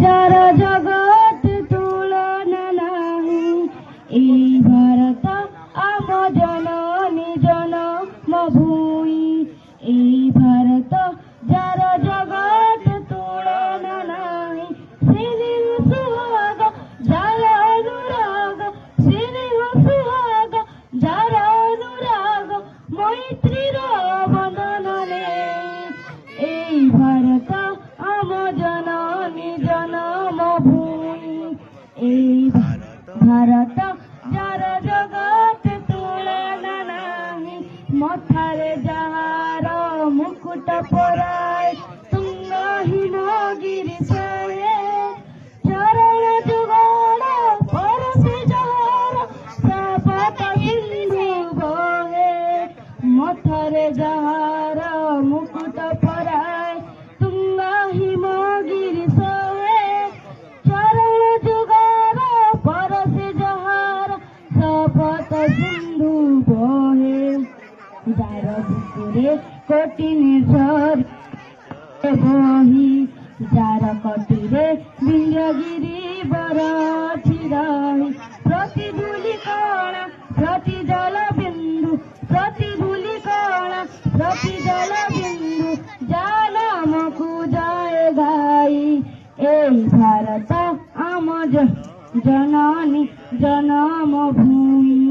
যার জগৎ তুলনা নাহি। এই ভারত আম জননী জন্মভূমি। এই ভারত যার জগৎ তুলনা নাহি। স্নেহ সুহাগ যার অনুরাগ, স্নেহ সুহাগ যার অনুরাগ, মৈত্রীর বন্ধনে। এই ভারত আম জননী জন্মভূমি। এই ভারত যার জগৎ তুলনা নাহি। মথারে যাহার মুকুট পরায়, তুঙ্গ হিমগিরি সয়ে। চরণ যুগল পরশে যাহার, শ্রাবক সিন্ধু বহে। মথারে যাহার মুকুট পরায়, তুঙ্গ হিমগিরি সয়ে। চরণ যুগল পরশে যাহার, শ্রাবক সিন্ধু বহে। যার বুকুরে কোটি নিঝর বহি, যার কটিরে বিন্ধ্যগিরি বর চিরাহি। প্রতি ধূলি কণা প্রতি জল বিন্দু, প্রতি ধূলি কণা প্রতি জল বিন্দু, যা নামকু যায় গাই। এই ভারত আম জননী জন্মভূমি।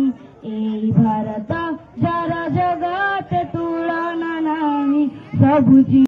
এই ভারত যার জগৎ তুলনা নাহি। সবুজ